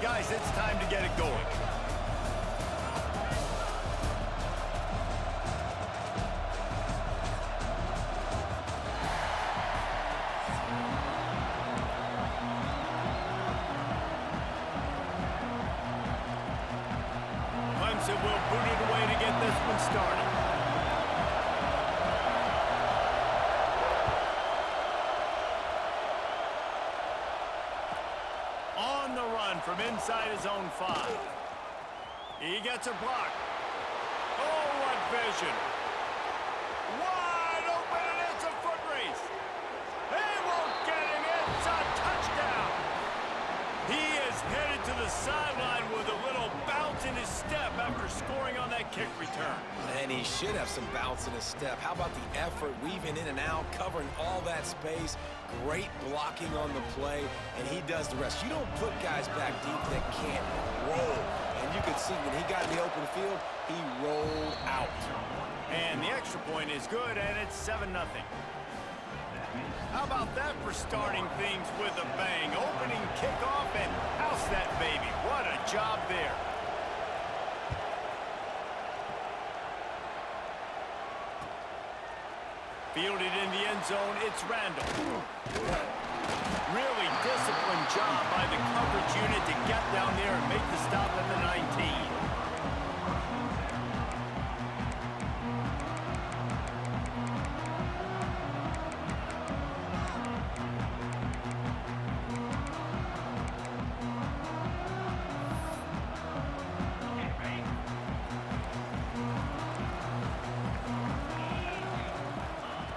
Guys, it's time to get it going. Clemson will boot it away to get this one started. On the run from inside his own 5. He gets a block. Oh, what vision. Wide open, and it's a foot race. They won't get him. It's a touchdown. He is headed to the sideline with a little bounce in his step after scoring on that kick return. And he should have some bounce in his step. How about the effort, weaving in and out, covering all that space. Great blocking on the play, and he does the rest. You don't put guys back deep that can't roll. And you could see when he got in the open field, he rolled out. And the extra point is good, and it's 7-0. How about that for starting things with a bang? Opening kickoff and house that baby. What a job there. Fielded in the end zone, it's Randall. Really disciplined job by the coverage unit to get down there and make the stop at the 19.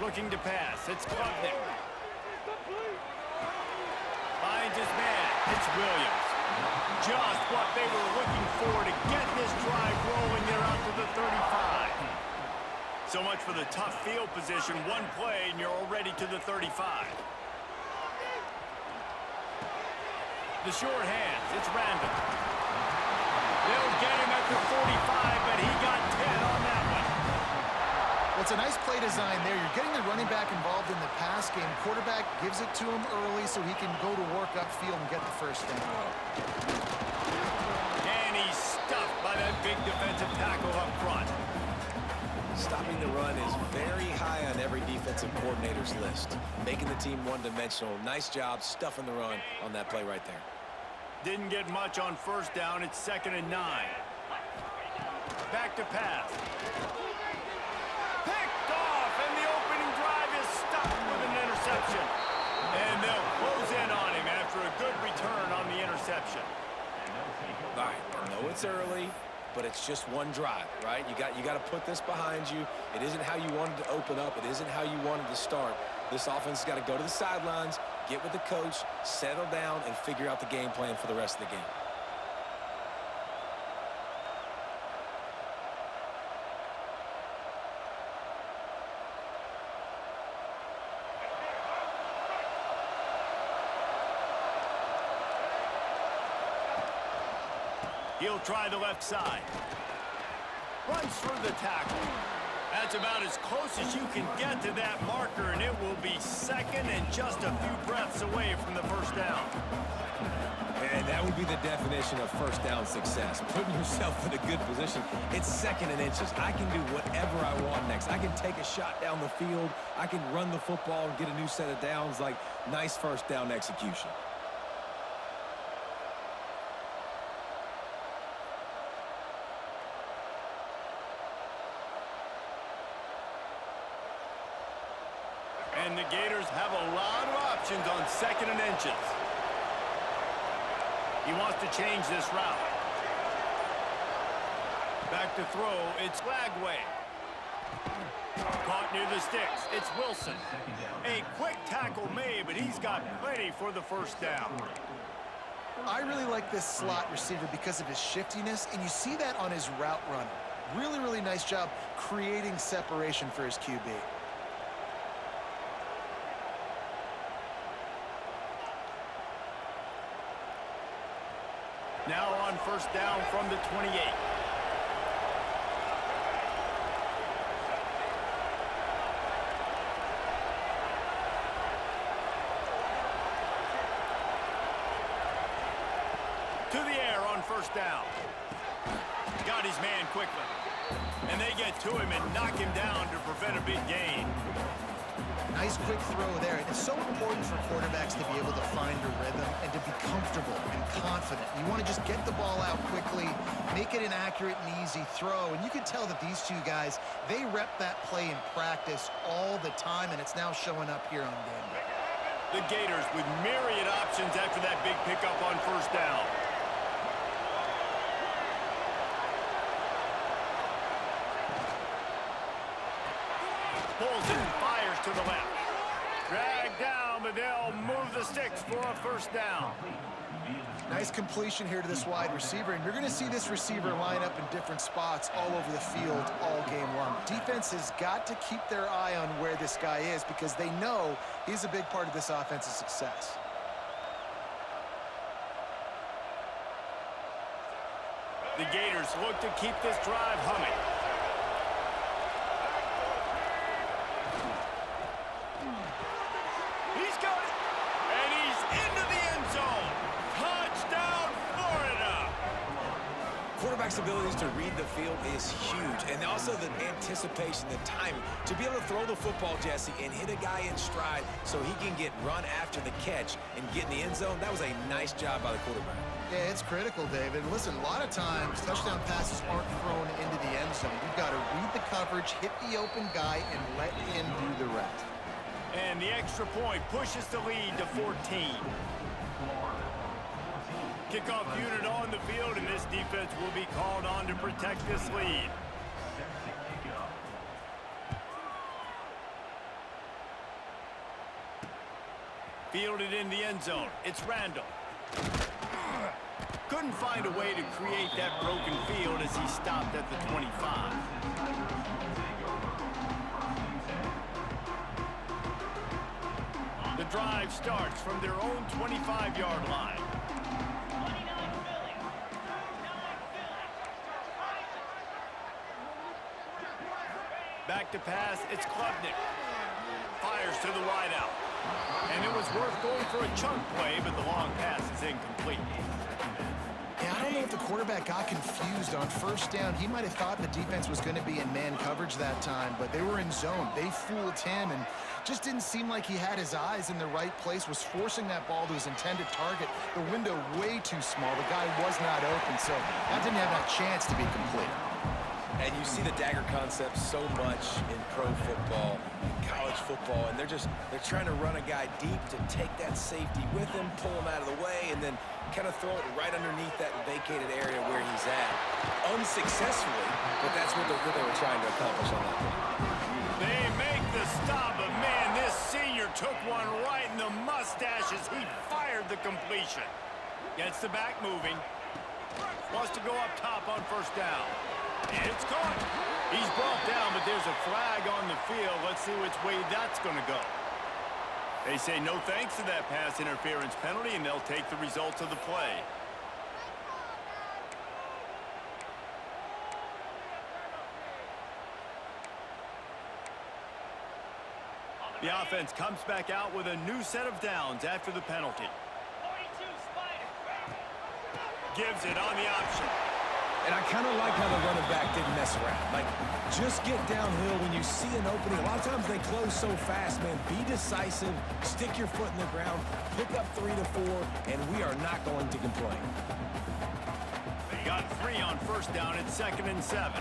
Looking to pass, it's Klubnik. Finds his man, it's Williams. Just what they were looking for to get this drive rolling. They're out to the 35. So much for the tough field position. One play and you're already to the 35. The short hands, it's Randall. They'll get him at the 45, but he got 10 on that one. Well, it's a nice play design there. You're getting the running back involved in the pass game. Quarterback gives it to him early so he can go to work upfield and get the first down. And he's stuffed by that big defensive tackle up front. Stopping the run is very high on every defensive coordinator's list. Making the team one-dimensional. Nice job stuffing the run on that play right there. Didn't get much on first down. It's 2nd and 9. Back to pass. Picked off, and the opening drive is stopped with an interception. And they'll close in on him after a good return on the interception. All right, I know it's early, but it's just one drive, right? You got to put this behind you. It isn't how you wanted to open up. It isn't how you wanted to start. This offense has got to go to the sidelines, get with the coach, settle down, and figure out the game plan for the rest of the game. He'll try the left side. Runs through the tackle. That's about as close as you can get to that marker, and it will be 2nd and just a few breaths away from the first down. And that would be the definition of first down success. Putting yourself in a good position. It's 2nd and inches. I can do whatever I want next. I can take a shot down the field. I can run the football and get a new set of downs. Like, nice first down execution. And the Gators have a lot of options on 2nd and inches. He wants to change this route. Back to throw, it's Lagway. Caught near the sticks, it's Wilson. A quick tackle made, but he's got plenty for the first down. I really like this slot receiver because of his shiftiness, and you see that on his route run. Really, really nice job creating separation for his QB. Now on first down from the 28. To the air on first down. Got his man quickly. And they get to him and knock him down to prevent a big gain. Nice quick throw there. It's so important for quarterbacks to be able to find a rhythm and to be comfortable and confident. You want to just get the ball out quickly, make it an accurate and easy throw. And you can tell that these two guys, they rep that play in practice all the time, and it's now showing up here on game day. The Gators with myriad options after that big pickup on first down. Pulls it and fires to the left. Drag down, but they'll move the sticks for a first down. Nice completion here to this wide receiver, and you're going to see this receiver line up in different spots all over the field all game long. Defense has got to keep their eye on where this guy is because they know he's a big part of this offense's success. The Gators look to keep this drive humming. He's got it, and he's into the end zone. Touchdown, Florida! Quarterback's abilities to read the field is huge, and also the anticipation, the timing. To be able to throw the football, Jesse, and hit a guy in stride so he can get run after the catch and get in the end zone, that was a nice job by the quarterback. Yeah, it's critical, David. Listen, a lot of times touchdown passes aren't thrown into the end zone. You've got to read the coverage, hit the open guy, and let him do the rest. And the extra point pushes the lead to 14. Kickoff unit on the field, and this defense will be called on to protect this lead. Fielded in the end zone. It's Randall. Couldn't find a way to create that broken field as he stopped at the 25. The drive starts from their own 25-yard line. Back to pass, it's Klubnik. Fires to the wideout. And it was worth going for a chunk play, but the long pass is incomplete. Yeah, I don't know if the quarterback got confused on first down. He might have thought the defense was going to be in man coverage that time, but they were in zone. They fooled him and just didn't seem like he had his eyes in the right place, was forcing that ball to his intended target. The window way too small. The guy was not open, so that didn't have that chance to be complete. And you see the dagger concept so much in pro football, in college football, and they're trying to run a guy deep to take that safety with him, pull him out of the way, and then kind of throw it right underneath that vacated area where he's at. Unsuccessfully, but that's what they were trying to accomplish on that play. They make the stop, but man, this senior took one right in the mustache as he fired the completion. Gets the back moving. Wants to go up top on first down. It's caught. He's brought down, but there's a flag on the field. Let's see which way that's going to go. They say no thanks to that pass interference penalty, and they'll take the results of the play. The offense comes back out with a new set of downs after the penalty. Gives it on the option. And I kind of like how the running back didn't mess around. Like, just get downhill when you see an opening. A lot of times they close so fast, man. Be decisive, stick your foot in the ground, pick up 3 to 4, and we are not going to complain. They got 3 on first down. It's 2nd and 7.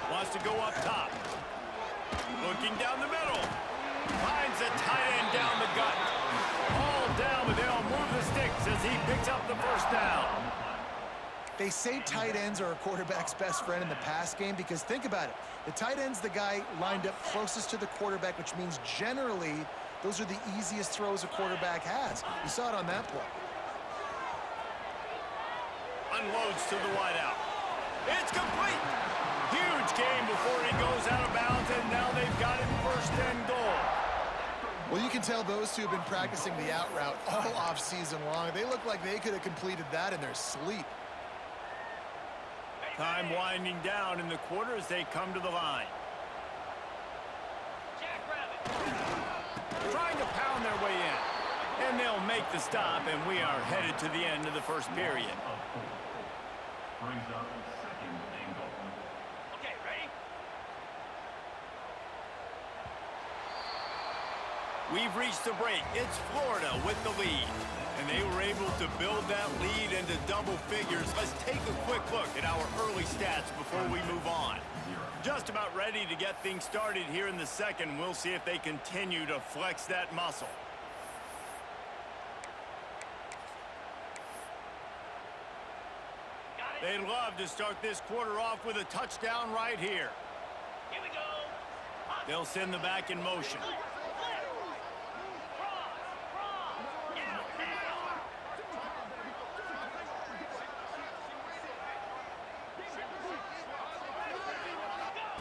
Wants to go up top. Looking down the middle. Finds a tight end down the gut. All down, but they'll move the sticks as he picks up the first down. They say tight ends are a quarterback's best friend in the pass game because think about it. The tight end's the guy lined up closest to the quarterback, which means generally those are the easiest throws a quarterback has. You saw it on that play. Unloads to the wideout. It's complete. Huge game before he goes out of bounds, and now they've got it 1st and goal. Well, you can tell those two have been practicing the out route all off-season long. They look like they could have completed that in their sleep. Time winding down in the quarter as they come to the line. Trying to pound their way in. And they'll make the stop, and we are headed to the end of the first period. Okay, ready? We've reached the break. It's Florida with the lead. And they were able to build that lead into double figures. Let's take a quick look at our early stats before we move on. Just about ready to get things started here in the second. We'll see if they continue to flex that muscle. They'd love to start this quarter off with a touchdown right here. Here we go. They'll send the back in motion.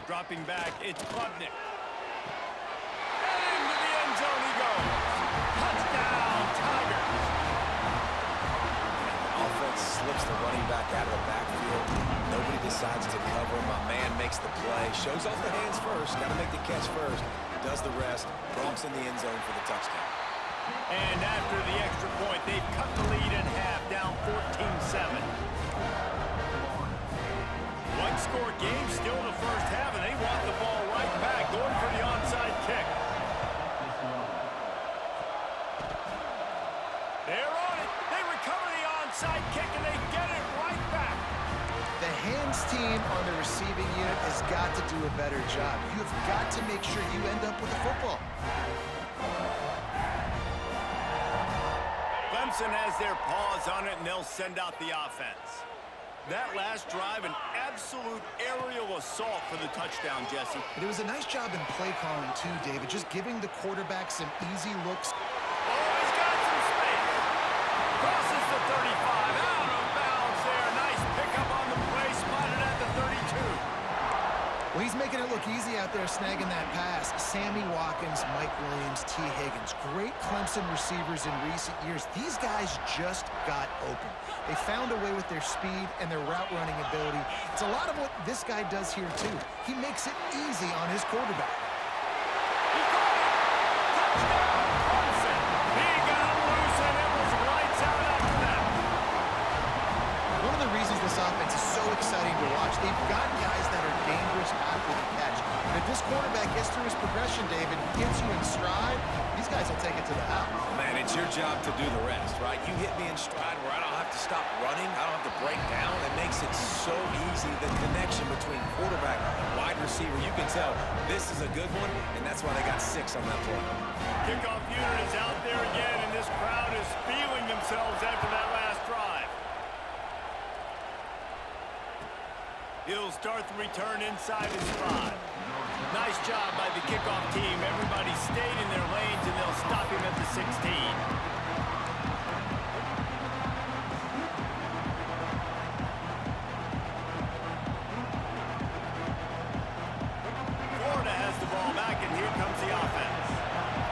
Dropping back, it's Klubnik. And into the end zone he goes. Touchdown, Tigers. Offense slips the running back out of the backfield. Nobody decides to cover. My man makes the play. Shows off the hands first. Got to make the catch first. Does the rest. Walks in the end zone for the touchdown. And after the extra point, they've cut the lead in half, down 14-7. One-score game still in the first half, and they want the ball right back, going for the onside kick. They're on it. They recover the onside kick, and they get it right back. The hands team on the receiving unit has got to do a better job. You've got to make sure you end up with the football. Clemson has their paws on it, and they'll send out the offense. That last drive, an absolute aerial assault for the touchdown, Jesse. But it was a nice job in play calling, too, David, just giving the quarterback some easy looks. Oh, he's got some space. Crosses the 35, out of bounds there. Nice pickup on the play, spotted at the 32. Well, he's making it look easy out there, snagging that pass. Sammy Watkins, Mike Williams, T. Higgins, great Clemson receivers in recent years. These guys just got open. They found a way with their speed and their route running ability. It's a lot of what this guy does here, too. He makes it easy on his quarterback. He caught it. Touchdown, Clemson. He got him loose, and it was lights out after that. One of the reasons this offense is so exciting to watch, they've got guys that are dangerous after the catch. And if this quarterback gets through his progression, David, gets you in stride, these guys will take it to the house. Man, it's your job to do the rest, right? You hit me in stride where I don't have to stop running. I don't have to break down. It makes it so easy. The connection between quarterback and wide receiver, you can tell this is a good one, and that's why they got 6 on that play. Kickoff unit is out there again, and this crowd is feeling themselves after that last drive. He'll start the return inside his 5. Nice job by the kickoff team. Everybody stayed in their lanes, and they'll stop him at the 16. Florida has the ball back, and here comes the offense.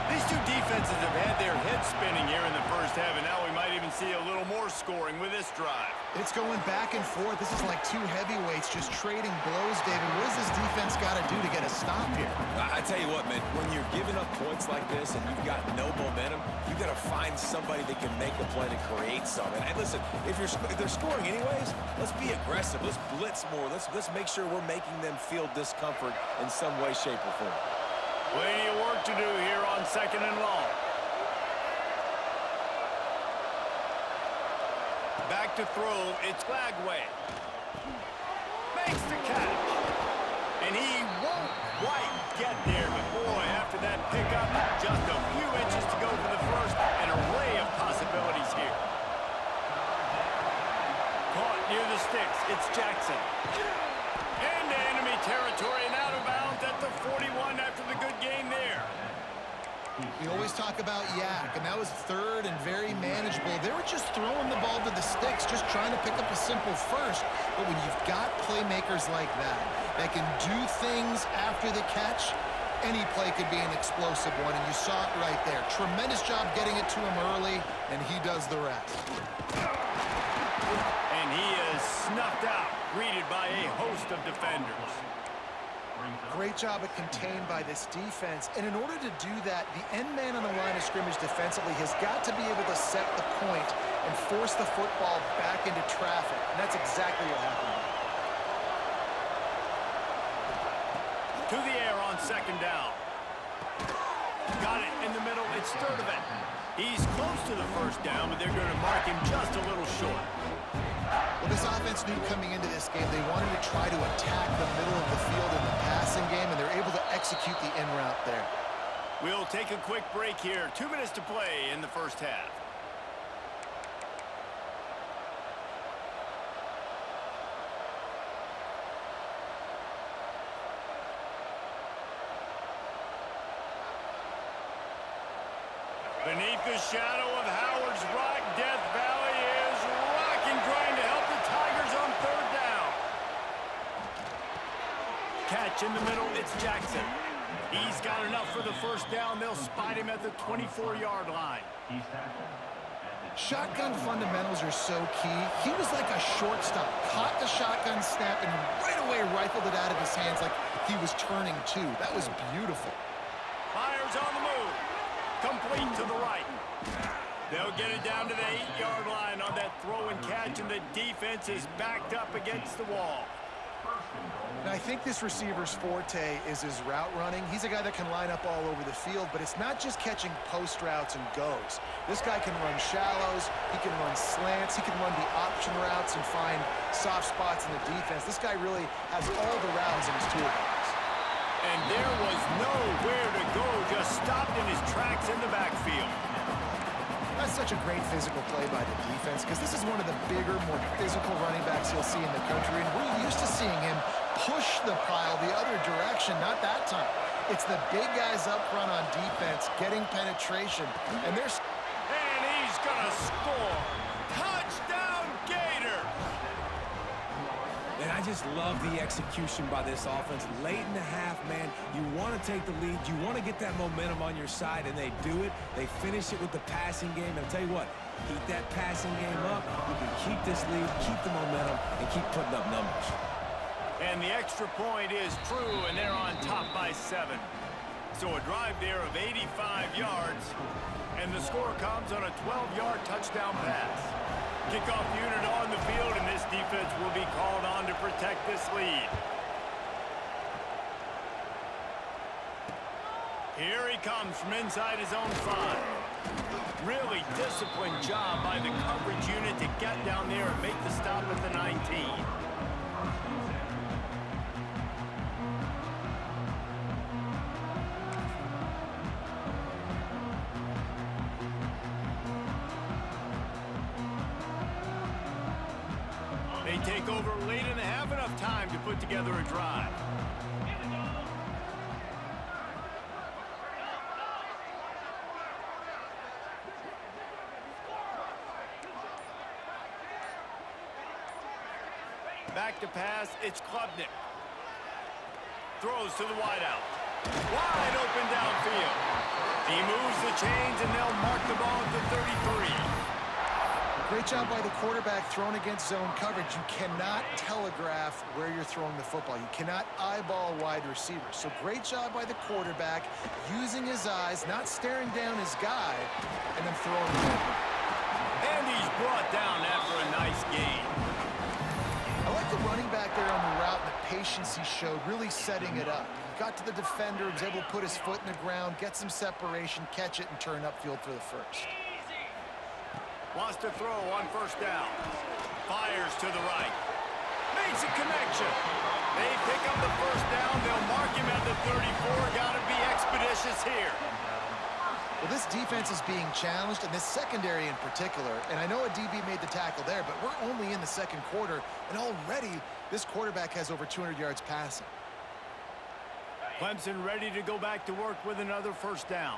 These two defenses have had their heads spinning here in the first half, and now we might even see a little more scoring with this drive. It's going back and forth. This is like two heavyweights just trading blows, David. What does this defense got to do to get a stop here? I tell you what, man, when you're giving up points like this and you've got no momentum, you got to find somebody that can make a play to create something. And listen, if they're scoring anyways, let's be aggressive. Let's blitz more. Let's make sure we're making them feel discomfort in some way, shape, or form. Plenty of work to do here on 2nd and long. Back to throw, it's Lagway. Makes the catch. And he won't quite get there, but boy, after that pickup, just a few inches to go for the first. An array of possibilities here. Caught near the sticks, it's Jackson. Into enemy territory and out of bounds at the 41 after the good gain there. We always talk about Yak, and that was 3rd and very manageable. They were just throwing the ball to the sticks, just trying to pick up a simple first. But when you've got playmakers like that can do things after the catch, any play could be an explosive one, and you saw it right there. Tremendous job getting it to him early, and he does the rest. And he is snuffed out, greeted by a host of defenders. Great job of contained by this defense. And in order to do that, the end man on the line of scrimmage defensively has got to be able to set the point and force the football back into traffic. And that's exactly what happened. To the air on second down. Got it in the middle. It's Sturdivant. He's close to the first down, but they're going to mark him just a little short. Well, this offense knew coming into this game they wanted to try to attack the middle of the field in the passing game, and they're able to execute the in route there. We'll take a quick break here. 2 minutes to play in the first half. Beneath the shadow of Howard's Rock, Death Valley is rocking, trying to help the Tigers on third down. Catch in the middle, it's Jackson. He's got enough for the first down. They'll spot him at the 24-yard line. Shotgun fundamentals are so key. He was like a shortstop. Caught the shotgun snap and right away rifled it out of his hands like he was turning two. That was beautiful. Fires on the move. Complete to the right. They'll get it down to the 8-yard line on that throw and catch, and the defense is backed up against the wall. And I think this receiver's forte is his route running. He's a guy that can line up all over the field, but it's not just catching post routes and goes. This guy can run shallows, he can run slants, he can run the option routes and find soft spots in the defense. This guy really has all the routes in his toolbox. And there was nowhere to go, just stopped in his tracks in the backfield. That's such a great physical play by the defense because this is one of the bigger, more physical running backs you'll see in the country, and we're used to seeing him push the pile the other direction. Not that time. It's the big guys up front on defense getting penetration, and there's... And he's gonna score. Touchdown, Gator! And I just love the execution by this offense. Late in the half, man, you want to take the lead. You want to get that momentum on your side, and they do it. They finish it with the passing game. And I'll tell you what, keep that passing game up. You can keep this lead, keep the momentum, and keep putting up numbers. And the extra point is true, and they're on top by 7. So a drive there of 85 yards, and the score comes on a 12-yard touchdown pass. Kickoff unit on the field, and this defense will be called on to protect this lead. Here he comes from inside his own 5. Really disciplined job by the coverage unit to get down there and make the stop at the 19. They take over late in the half, enough time to put together a drive. Back to pass, it's Klubnik. Throws to the wideout. Wide open downfield. He moves the chains, and they'll mark the ball at the 33. Great job by the quarterback thrown against zone coverage. You cannot telegraph where you're throwing the football. You cannot eyeball wide receivers. So great job by the quarterback using his eyes, not staring down his guy, and then throwing the ball. And he's brought down after a nice gain. I like the running back there on the route and the patience he showed, really setting it up. He got to the defender, was able to put his foot in the ground, get some separation, catch it, and turn upfield for the first. Wants to throw on first down. Fires to the right. Makes a connection. They pick up the first down. They'll mark him at the 34. Got to be expeditious here. Well, this defense is being challenged, and this secondary in particular. And I know a DB made the tackle there, but we're only in the second quarter, and already this quarterback has over 200 yards passing. Clemson ready to go back to work with another first down.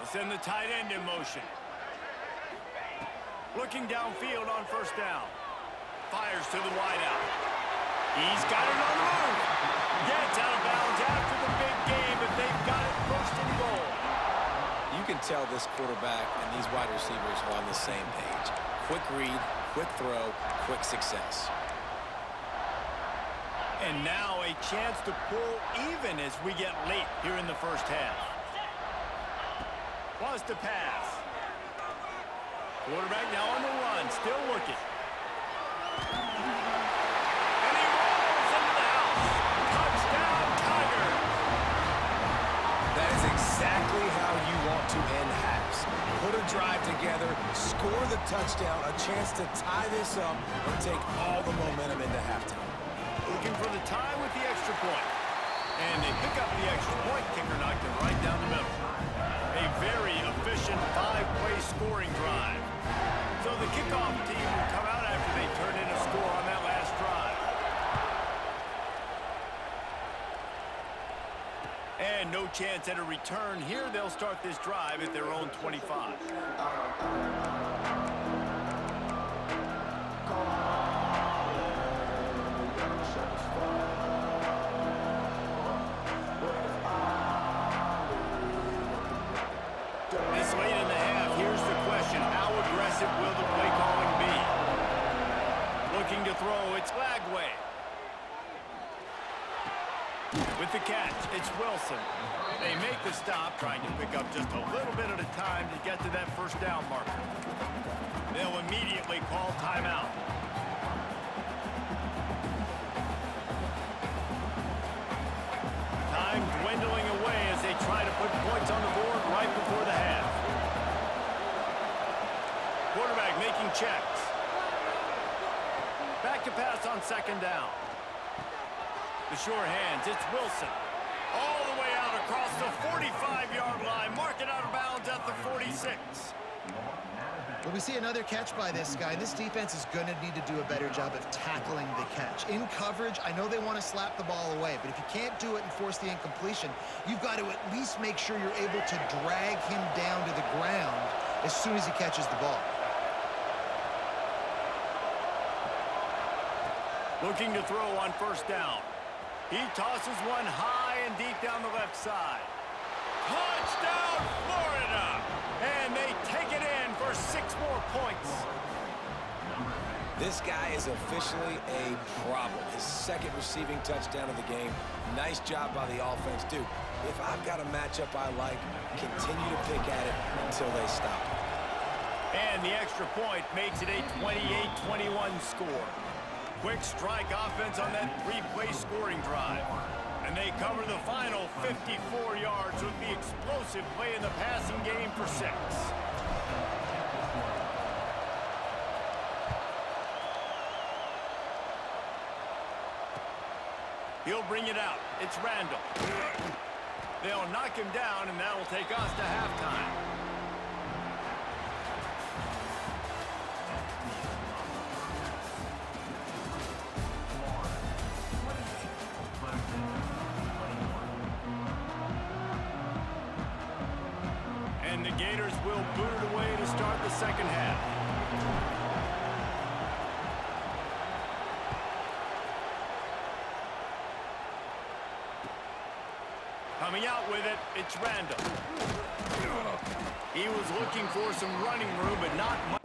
Send the tight end in motion. Looking downfield on first down. Fires to the wideout. He's got it on the move. Gets out of bounds after the big game, but they've got it first and goal. You can tell this quarterback and these wide receivers are on the same page. quick read, quick throw, quick success. And now a chance to pull even as we get late here in the first half. Wants to pass. Quarterback now on the run, still working. And he rolls into the house. Touchdown, Tigers. That is exactly how you want to end halves. Put a drive together, score the touchdown, a chance to tie this up, and take all the momentum into halftime. Looking for the tie with the extra point. And they pick up the extra point. Kicker knocked it right down the middle. A very efficient 5-play scoring drive. So the kickoff team will come out after they turn in a score on that last drive. And no chance at a return here. They'll start this drive at their own 25. This late in the half, here's the question. How aggressive will the play calling be? Looking to throw, it's Lagway. With the catch, it's Wilson. They make the stop, trying to pick up just a little bit at a time to get to that first down marker. They'll immediately call timeout. Time dwindling away as they try to put points on the board right before the half. Quarterback making checks. Back to pass on second down. The sure hands, it's Wilson. All the way out across the 45-yard line. Mark it out of bounds at the 46. Well, we see another catch by this guy. This defense is going to need to do a better job of tackling the catch. In coverage, I know they want to slap the ball away, but if you can't do it and force the incompletion, you've got to at least make sure you're able to drag him down to the ground as soon as he catches the ball. Looking to throw on first down. He tosses one high and deep down the left side. Touchdown, Florida! And they take it in for 6 more points. This guy is officially a problem. His second receiving touchdown of the game. Nice job by the offense. Dude, if I've got a matchup I like, continue to pick at it until they stop it. And the extra point makes it a 28-21 score. Quick strike offense on that 3-play scoring drive. And they cover the final 54 yards with the explosive play in the passing game for 6. He'll bring it out. It's Randall. They'll knock him down, and that'll take us to halftime. And the Gators will boot it away to start the second half. Coming out with it, it's Randall. He was looking for some running room, but not much.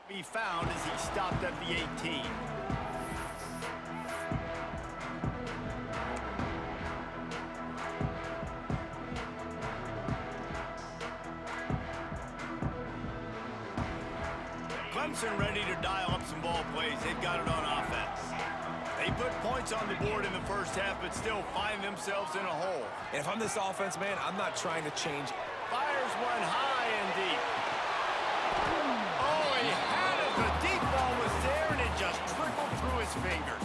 Be found as he stopped at the 18. Clemson ready to dial up some ball plays. They've got it on offense. They put points on the board in the first half, but still find themselves in a hole. And if I'm this offense, man, I'm not trying to change. Fires one high and deep. Oh, he had it. The deep ball was there, and it just trickled through his fingers.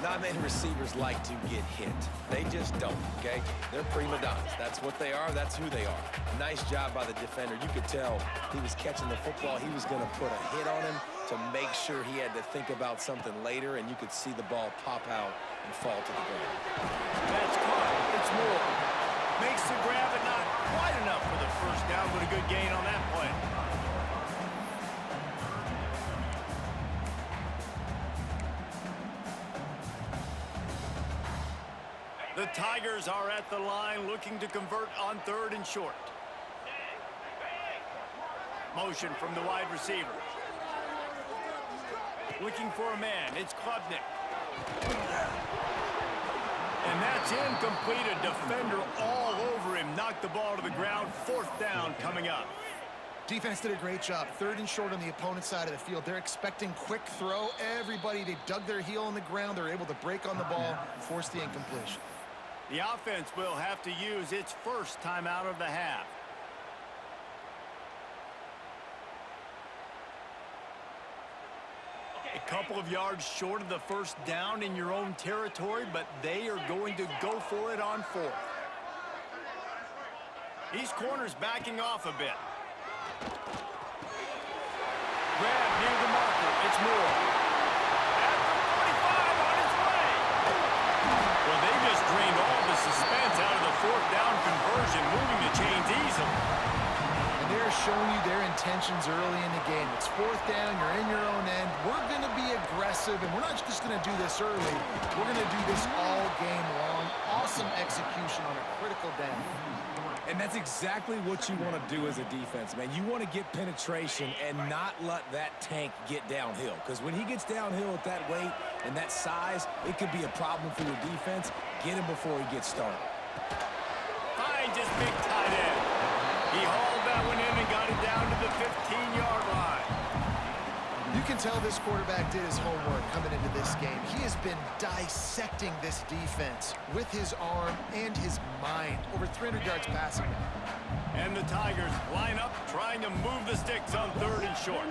Not many receivers like to get hit. They just don't, okay? They're prima donnas. That's what they are. That's who they are. Nice job by the defender. You could tell he was catching the football. He was going to put a hit on him to make sure he had to think about something later, and you could see the ball pop out and fall to the ground. That's caught. It's more. Makes the grab, but not quite enough for the first down, but a good gain on that play. The Tigers are at the line looking to convert on 3rd and short. Motion from the wide receiver. Looking for a man. It's Klubnik. And that's incomplete. A defender all over him. Knocked the ball to the ground. 4th down coming up. Defense did a great job. 3rd and short on the opponent's side of the field. They're expecting quick throw. Everybody, they dug their heel on the ground. They're able to break on the ball, force the incompletion. The offense will have to use its first timeout of the half. A couple of yards short of the first down in your own territory, but they are going to go for it on 4th. These corners backing off a bit. Grab near the marker. It's Moore. At the 45 on its way. Well, they just drained all the suspense out of the 4th down conversion, moving the chains easily. And they're showing you their intentions early in the game. It's 4th down, you're in your own end. We're going to be aggressive, and we're not just going to do this early. We're going to do this all game long. Awesome execution on a critical down. And that's exactly what you want to do as a defense, man. You want to get penetration and not let that tank get downhill. Because when he gets downhill at that weight and that size, it could be a problem for your defense. Get him before he gets started. Finds his big tight end. He hauled that one in and got it down to the 15-yard line. You can tell this quarterback did his homework coming into this game. He has been dissecting this defense with his arm and his mind. Over 300 yards passing. And the Tigers line up trying to move the sticks on 3rd and short.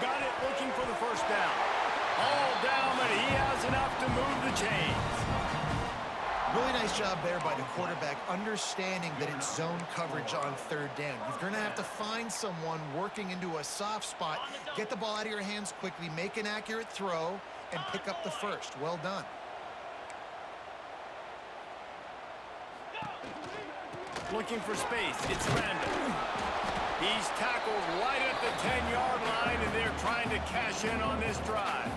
Got it looking for the first down. All down, but he has enough to move the chains. Really nice job there by the quarterback, understanding that it's zone coverage on 3rd down. You're going to have to find someone working into a soft spot, get the ball out of your hands quickly, make an accurate throw, and pick up the first. Well done. Looking for space. It's Randall. He's tackled right at the 10-yard line, and they're trying to cash in on this drive.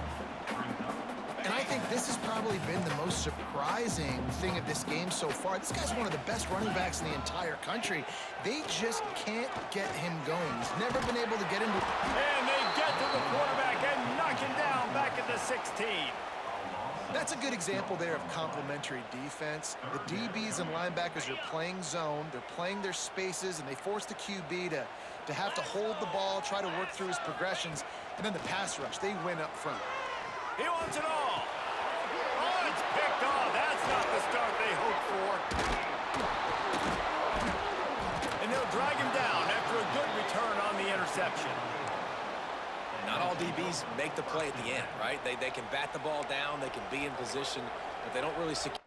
And I think this has probably been the most surprising thing of this game so far. This guy's one of the best running backs in the entire country. They just can't get him going. He's never been able to get into... And they get to the quarterback and knock him down back at the 16. That's a good example there of complementary defense. The DBs and linebackers are playing zone. They're playing their spaces, and they force the QB to have to hold the ball, try to work through his progressions. And then the pass rush, they win up front. He wants it all. Oh, it's picked off. That's not the start they hoped for. And they'll drag him down after a good return on the interception. Not all DBs make the play at the end, right? They can bat the ball down, they can be in position, but they don't really secure